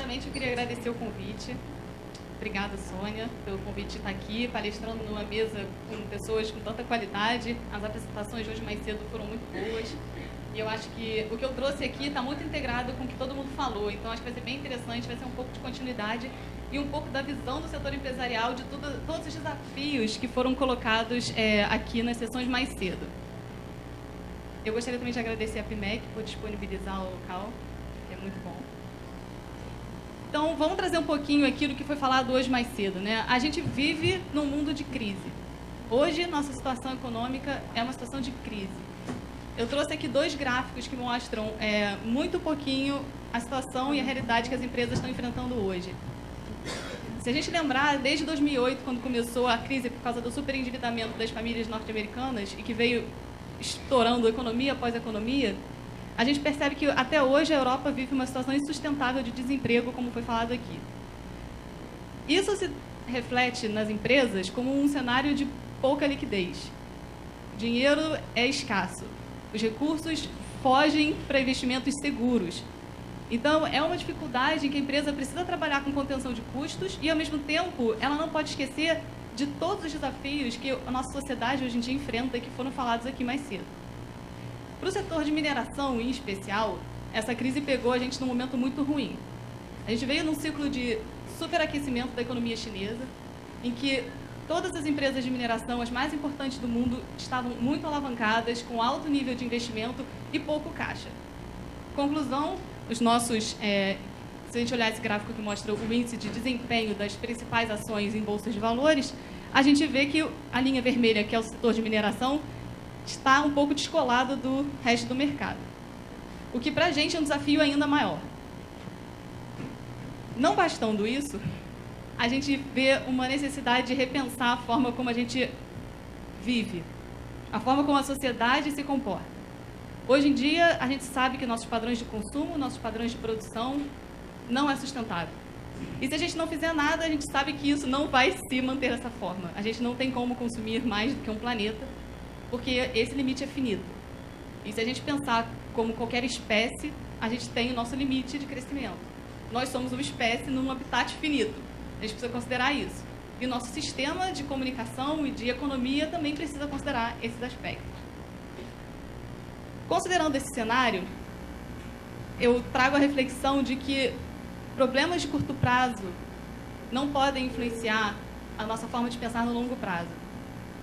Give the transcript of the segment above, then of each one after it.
Primeiramente, eu queria agradecer o convite. Obrigada, Sônia, pelo convite de estar aqui, palestrando numa mesa com pessoas com tanta qualidade. As apresentações de hoje mais cedo foram muito boas. E eu acho que o que eu trouxe aqui está muito integrado com o que todo mundo falou. Então, acho que vai ser bem interessante, vai ser um pouco de continuidade e um pouco da visão do setor empresarial de todos os desafios que foram colocados aqui nas sessões mais cedo. Eu gostaria também de agradecer a PMEC por disponibilizar o local, que é muito bom. Então, vamos trazer um pouquinho aqui do que foi falado hoje mais cedo, né? A gente vive num mundo de crise. Hoje, nossa situação econômica é uma situação de crise. Eu trouxe aqui 2 gráficos que mostram muito pouquinho a situação e a realidade que as empresas estão enfrentando hoje. Se a gente lembrar, desde 2008, quando começou a crise por causa do superendividamento das famílias norte-americanas e que veio estourando economia após economia, a gente percebe que até hoje a Europa vive uma situação insustentável de desemprego, como foi falado aqui. Isso se reflete nas empresas como um cenário de pouca liquidez. O dinheiro é escasso. Os recursos fogem para investimentos seguros. Então, é uma dificuldade em que a empresa precisa trabalhar com contenção de custos e, ao mesmo tempo, ela não pode esquecer de todos os desafios que a nossa sociedade hoje em dia enfrenta e que foram falados aqui mais cedo. Para o setor de mineração, em especial, essa crise pegou a gente num momento muito ruim. A gente veio num ciclo de superaquecimento da economia chinesa, em que todas as empresas de mineração, as mais importantes do mundo, estavam muito alavancadas, com alto nível de investimento e pouco caixa. Conclusão, os nossos... se a gente olhar esse gráfico que mostra o índice de desempenho das principais ações em bolsas de valores, a gente vê que a linha vermelha, que é o setor de mineração, está um pouco descolado do resto do mercado. O que, para a gente, é um desafio ainda maior. Não bastando isso, a gente vê uma necessidade de repensar a forma como a gente vive, a forma como a sociedade se comporta. Hoje em dia, a gente sabe que nossos padrões de consumo, nossos padrões de produção, não é sustentável. E se a gente não fizer nada, a gente sabe que isso não vai se manter dessa forma. A gente não tem como consumir mais do que um planeta, porque esse limite é finito. E se a gente pensar como qualquer espécie, a gente tem o nosso limite de crescimento. Nós somos uma espécie num habitat finito. A gente precisa considerar isso. E o nosso sistema de comunicação e de economia também precisa considerar esses aspectos. Considerando esse cenário, eu trago a reflexão de que problemas de curto prazo não podem influenciar a nossa forma de pensar no longo prazo.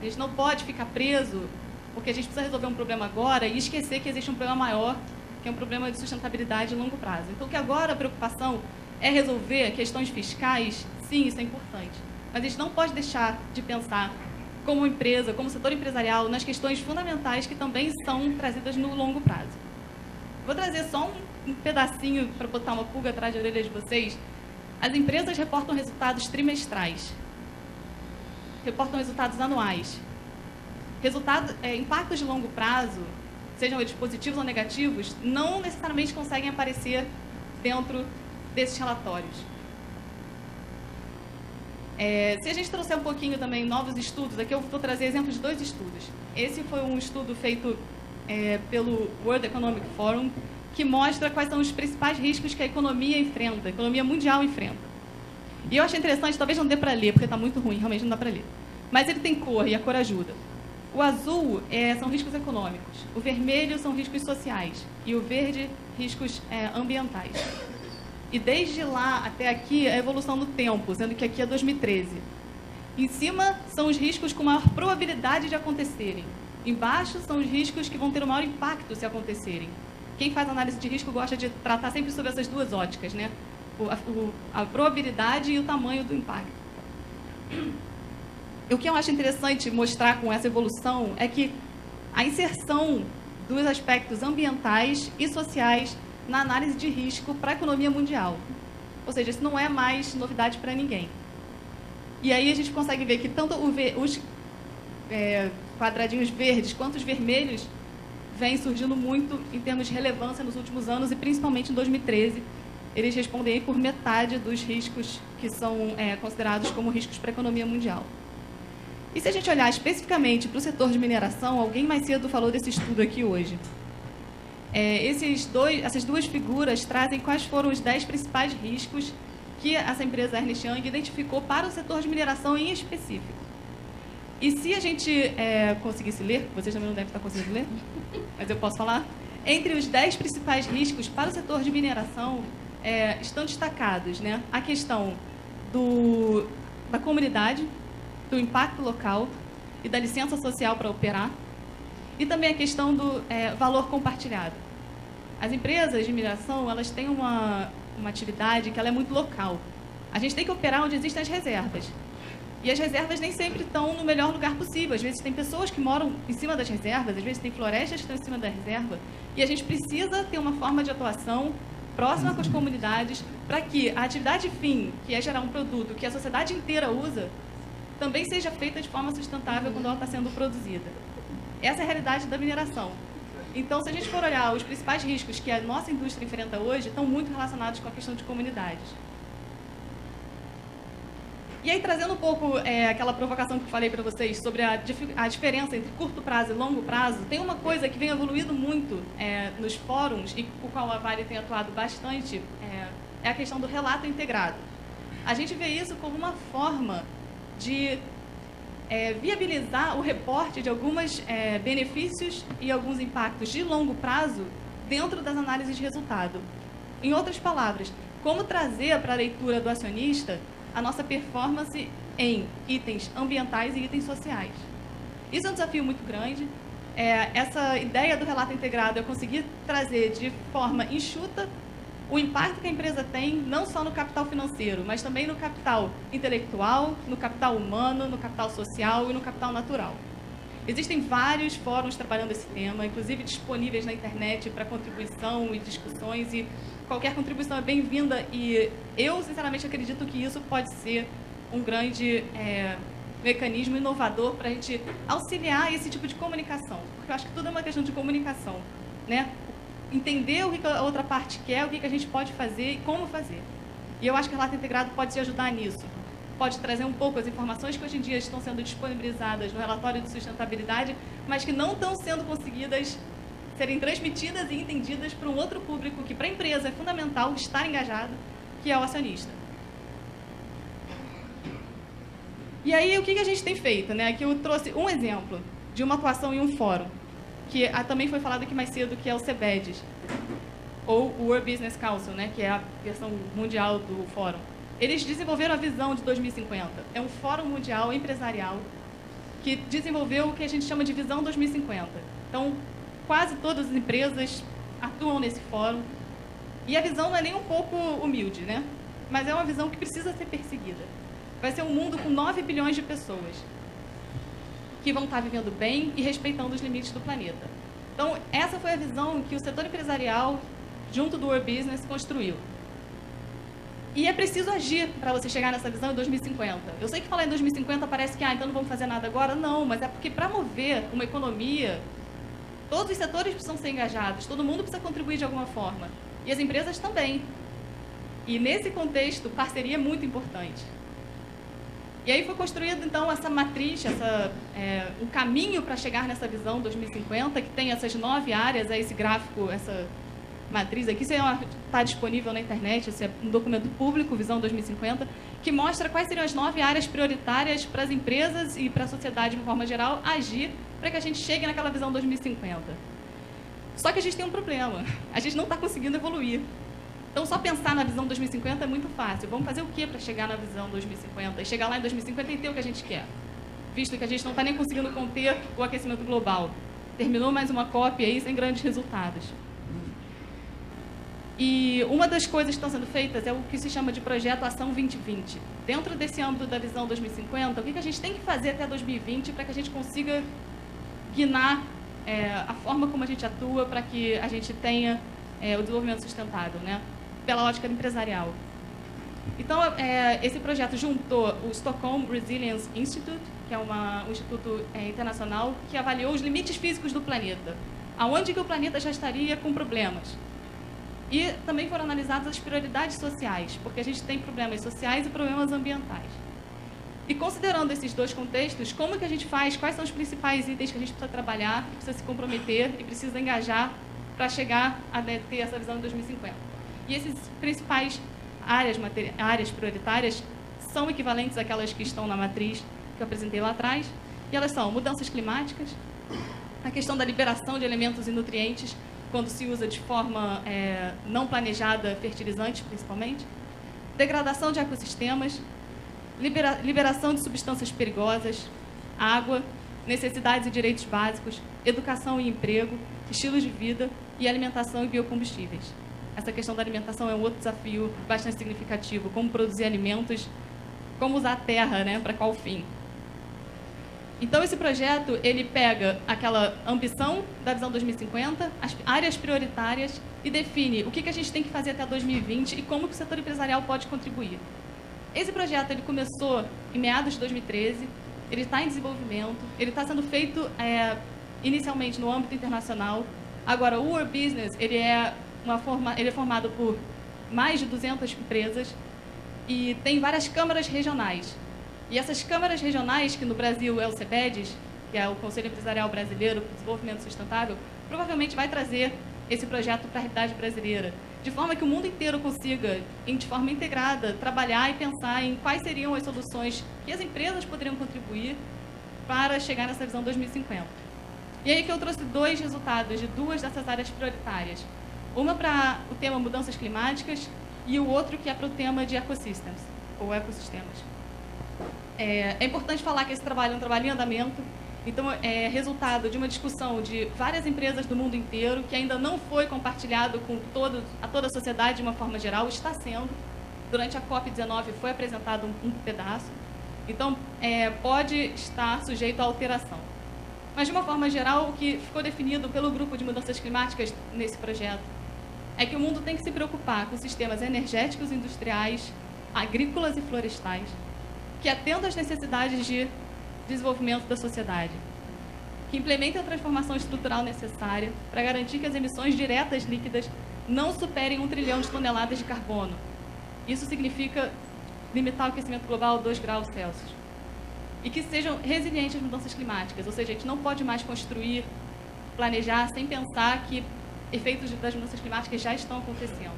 A gente não pode ficar preso porque a gente precisa resolver um problema agora e esquecer que existe um problema maior, que é um problema de sustentabilidade a longo prazo. Então, que agora a preocupação é resolver questões fiscais, sim, isso é importante. Mas a gente não pode deixar de pensar como empresa, como setor empresarial, nas questões fundamentais que também são trazidas no longo prazo. Vou trazer só um pedacinho para botar uma pulga atrás da orelha de vocês. As empresas reportam resultados trimestrais. Reportam resultados anuais. Impactos de longo prazo, sejam eles positivos ou negativos, não necessariamente conseguem aparecer dentro desses relatórios. Se a gente trouxer um pouquinho também novos estudos, aqui eu vou trazer exemplos de 2 estudos. Esse foi um estudo feito pelo World Economic Forum, que mostra quais são os principais riscos que a economia enfrenta, a economia mundial enfrenta. E eu achei interessante, talvez não dê para ler, porque está muito ruim, realmente não dá para ler. Mas ele tem cor, e a cor ajuda. O azul são riscos econômicos, o vermelho são riscos sociais, e o verde, riscos ambientais. E desde lá até aqui, a evolução no tempo, sendo que aqui é 2013. Em cima, são os riscos com maior probabilidade de acontecerem. Embaixo, são os riscos que vão ter o maior impacto se acontecerem. Quem faz análise de risco gosta de tratar sempre sobre essas 2 óticas, né? A probabilidade e o tamanho do impacto. E o que eu acho interessante mostrar com essa evolução é que a inserção dos aspectos ambientais e sociais na análise de risco para a economia mundial. Ou seja, isso não é mais novidade para ninguém. E aí a gente consegue ver que tanto os quadradinhos verdes quanto os vermelhos vêm surgindo muito em termos de relevância nos últimos anos e principalmente em 2013. Eles respondem aí por metade dos riscos que são considerados como riscos para a economia mundial. E se a gente olhar especificamente para o setor de mineração, alguém mais cedo falou desse estudo aqui hoje. essas duas figuras trazem quais foram os 10 principais riscos que essa empresa Ernst Young identificou para o setor de mineração em específico. E se a gente conseguisse ler, vocês também não devem estar conseguindo ler, mas eu posso falar, entre os 10 principais riscos para o setor de mineração estão destacados, né, a questão da comunidade, do impacto local e da licença social para operar, e também a questão do valor compartilhado. As empresas de mineração, elas têm uma atividade que ela é muito local. A gente tem que operar onde existem as reservas. E as reservas nem sempre estão no melhor lugar possível. Às vezes tem pessoas que moram em cima das reservas, às vezes tem florestas que estão em cima da reserva. E a gente precisa ter uma forma de atuação próxima com as comunidades para que a atividade fim, que é gerar um produto que a sociedade inteira usa, também seja feita de forma sustentável quando ela está sendo produzida. Essa é a realidade da mineração. Então, se a gente for olhar os principais riscos que a nossa indústria enfrenta hoje, estão muito relacionados com a questão de comunidades. E aí, trazendo um pouco aquela provocação que eu falei para vocês sobre a diferença entre curto prazo e longo prazo, tem uma coisa que vem evoluindo muito nos fóruns, e com o qual a Vale tem atuado bastante, é a questão do relato integrado. A gente vê isso como uma forma de viabilizar o reporte de alguns benefícios e alguns impactos de longo prazo dentro das análises de resultado. Em outras palavras, como trazer para a leitura do acionista a nossa performance em itens ambientais e itens sociais. Isso é um desafio muito grande. Essa ideia do relato integrado é conseguir trazer de forma enxuta o impacto que a empresa tem, não só no capital financeiro, mas também no capital intelectual, no capital humano, no capital social e no capital natural. Existem vários fóruns trabalhando esse tema, inclusive disponíveis na internet para contribuição e discussões, e qualquer contribuição é bem-vinda, e eu, sinceramente, acredito que isso pode ser um grande mecanismo inovador para a gente auxiliar esse tipo de comunicação, porque eu acho que tudo é uma questão de comunicação, né? Entender o que a outra parte quer, o que a gente pode fazer e como fazer. E eu acho que o relato integrado pode te ajudar nisso. Pode trazer um pouco as informações que hoje em dia estão sendo disponibilizadas no relatório de sustentabilidade, mas que não estão sendo conseguidas serem transmitidas e entendidas para um outro público que, para a empresa, é fundamental estar engajado, que é o acionista. E aí, o que a gente tem feito, né? Aqui eu trouxe um exemplo de uma atuação em um fórum, que também foi falado aqui mais cedo, que é o CBEDS, ou o World Business Council, né? Que é a versão mundial do fórum. Eles desenvolveram a visão de 2050. É um fórum mundial empresarial que desenvolveu o que a gente chama de visão 2050. Então, quase todas as empresas atuam nesse fórum. E a visão não é nem um pouco humilde, né? Mas é uma visão que precisa ser perseguida. Vai ser um mundo com 9 bilhões de pessoas que vão estar vivendo bem e respeitando os limites do planeta. Então, essa foi a visão que o setor empresarial, junto do World Business, construiu. E é preciso agir para você chegar nessa visão em 2050. Eu sei que falar em 2050 parece que, então não vamos fazer nada agora. Não, mas é porque para mover uma economia, todos os setores precisam ser engajados, todo mundo precisa contribuir de alguma forma. E as empresas também. E nesse contexto, parceria é muito importante. E aí foi construída, então, essa matriz, um caminho para chegar nessa visão 2050, que tem essas 9 áreas, esse gráfico, essa matriz aqui, isso está disponível na internet, esse é um documento público, Visão 2050, que mostra quais seriam as 9 áreas prioritárias para as empresas e para a sociedade, de forma geral, agir para que a gente chegue naquela visão 2050. Só que a gente tem um problema, a gente não está conseguindo evoluir. Então, só pensar na visão 2050 é muito fácil. Vamos fazer o que para chegar na visão 2050? E chegar lá em 2050 e ter o que a gente quer, visto que a gente não está nem conseguindo conter o aquecimento global. Terminou mais uma COP aí sem grandes resultados. E uma das coisas que estão sendo feitas é o que se chama de Projeto Ação 2020. Dentro desse âmbito da visão 2050, o que a gente tem que fazer até 2020 para que a gente consiga guinar a forma como a gente atua para que a gente tenha o desenvolvimento sustentável, né? Pela ótica empresarial. Então, esse projeto juntou o Stockholm Resilience Institute, que é um instituto internacional que avaliou os limites físicos do planeta, aonde que o planeta já estaria com problemas. E também foram analisadas as prioridades sociais, porque a gente tem problemas sociais e problemas ambientais. E considerando esses dois contextos, como que a gente faz, quais são os principais itens que a gente precisa trabalhar, que precisa se comprometer e precisa engajar para chegar a ter essa visão em 2050. E essas principais áreas prioritárias são equivalentes àquelas que estão na matriz que eu apresentei lá atrás, e elas são mudanças climáticas, a questão da liberação de elementos e nutrientes, quando se usa de forma não planejada fertilizantes, principalmente, degradação de ecossistemas, liberação de substâncias perigosas, água, necessidades e direitos básicos, educação e emprego, estilos de vida e alimentação e biocombustíveis. Essa questão da alimentação é um outro desafio bastante significativo, como produzir alimentos, como usar a terra, né, para qual fim. Então, esse projeto, ele pega aquela ambição da visão 2050, as áreas prioritárias e define o que a gente tem que fazer até 2020 e como que o setor empresarial pode contribuir. Esse projeto, ele começou em meados de 2013, ele está em desenvolvimento, ele está sendo feito inicialmente no âmbito internacional. Agora, o World Business, ele é formado por mais de 200 empresas e tem várias câmaras regionais. E essas câmaras regionais, que no Brasil é o CEBEDES, que é o Conselho Empresarial Brasileiro para o Desenvolvimento Sustentável, provavelmente vai trazer esse projeto para a realidade brasileira, de forma que o mundo inteiro consiga, de forma integrada, trabalhar e pensar em quais seriam as soluções que as empresas poderiam contribuir para chegar nessa visão 2050. E aí que eu trouxe dois resultados de duas dessas áreas prioritárias. Uma para o tema mudanças climáticas e o outro que é para o tema de ecosystems, ou ecossistemas. É importante falar que esse trabalho é um trabalho em andamento, então é resultado de uma discussão de várias empresas do mundo inteiro, que ainda não foi compartilhado com toda a sociedade de uma forma geral, está sendo. Durante a COP19 foi apresentado um pedaço, então pode estar sujeito a alteração. Mas, de uma forma geral, o que ficou definido pelo Grupo de Mudanças Climáticas nesse projeto é que o mundo tem que se preocupar com sistemas energéticos, industriais, agrícolas e florestais, que atendam às necessidades de desenvolvimento da sociedade, que implementem a transformação estrutural necessária para garantir que as emissões diretas líquidas não superem 1 trilhão de toneladas de carbono. Isso significa limitar o aquecimento global a 2 graus Celsius. E que sejam resilientes às mudanças climáticas, ou seja, a gente não pode mais construir, planejar, sem pensar que efeitos das mudanças climáticas já estão acontecendo.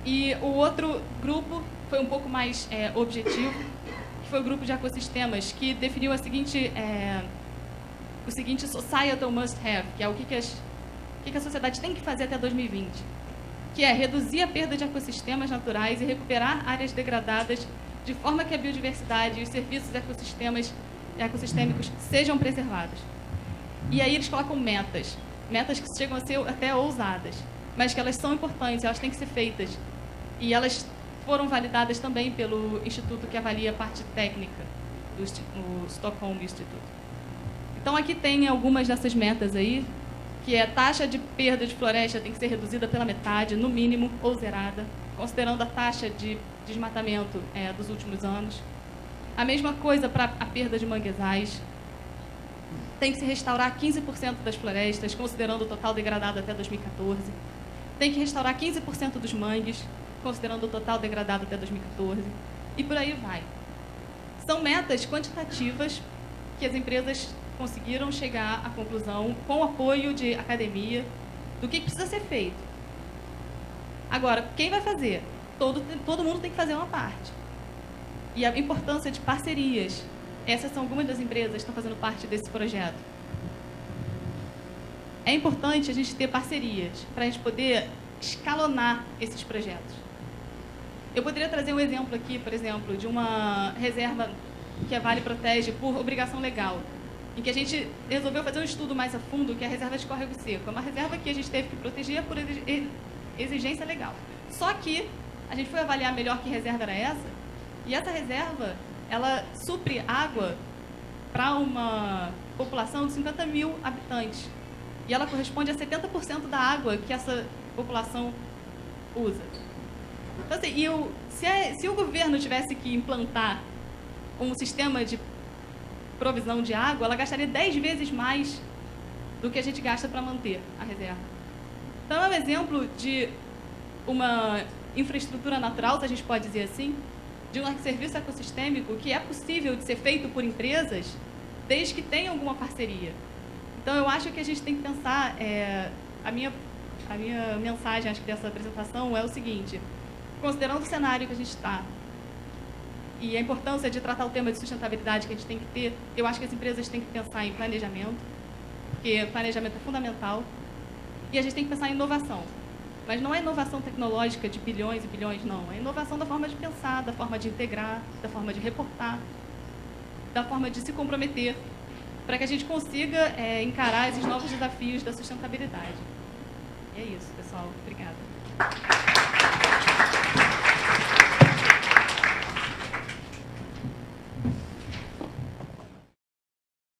E o outro grupo foi um pouco mais objetivo, que foi o grupo de ecossistemas, que definiu o seguinte societal must have, que é o que a sociedade tem que fazer até 2020, que é reduzir a perda de ecossistemas naturais e recuperar áreas degradadas de forma que a biodiversidade e os serviços ecossistêmicos sejam preservados. E aí eles colocam metas que chegam a ser até ousadas, mas que elas são importantes, elas têm que ser feitas. E elas foram validadas também pelo instituto que avalia a parte técnica, o Stockholm Institute. Então aqui tem algumas dessas metas aí, que é a taxa de perda de floresta tem que ser reduzida pela metade, no mínimo, ou zerada, considerando a taxa de desmatamento dos últimos anos. A mesma coisa para a perda de manguezais. Tem que se restaurar 15% das florestas, considerando o total degradado até 2014. Tem que restaurar 15% dos mangues, considerando o total degradado até 2014. E por aí vai. São metas quantitativas que as empresas conseguiram chegar à conclusão, com o apoio de academia, do que precisa ser feito. Agora, quem vai fazer? Todo mundo tem que fazer uma parte. E a importância de parcerias. Essas são algumas das empresas que estão fazendo parte desse projeto. É importante a gente ter parcerias para a gente poder escalonar esses projetos. Eu poderia trazer um exemplo aqui, por exemplo, de uma reserva que a Vale protege por obrigação legal, em que a gente resolveu fazer um estudo mais a fundo, que é a reserva de córrego seco. É uma reserva que a gente teve que proteger por exigência legal. Só que a gente foi avaliar melhor que reserva era essa, e essa reserva, ela supre água para uma população de 50 mil habitantes. E ela corresponde a 70% da água que essa população usa. Então, assim, se o governo tivesse que implantar um sistema de provisão de água, ela gastaria 10 vezes mais do que a gente gasta para manter a reserva. Então, é um exemplo de uma infraestrutura natural, se a gente pode dizer assim, de um serviço ecossistêmico que é possível de ser feito por empresas, desde que tenha alguma parceria. Então, eu acho que a gente tem que pensar, a minha mensagem, acho que dessa apresentação é o seguinte: considerando o cenário que a gente está e a importância de tratar o tema de sustentabilidade que a gente tem que ter, eu acho que as empresas têm que pensar em planejamento, porque planejamento é fundamental, e a gente tem que pensar em inovação. Mas não é inovação tecnológica de bilhões e bilhões, não. É inovação da forma de pensar, da forma de integrar, da forma de reportar, da forma de se comprometer, para que a gente consiga encarar esses novos desafios da sustentabilidade. E é isso, pessoal. Obrigada.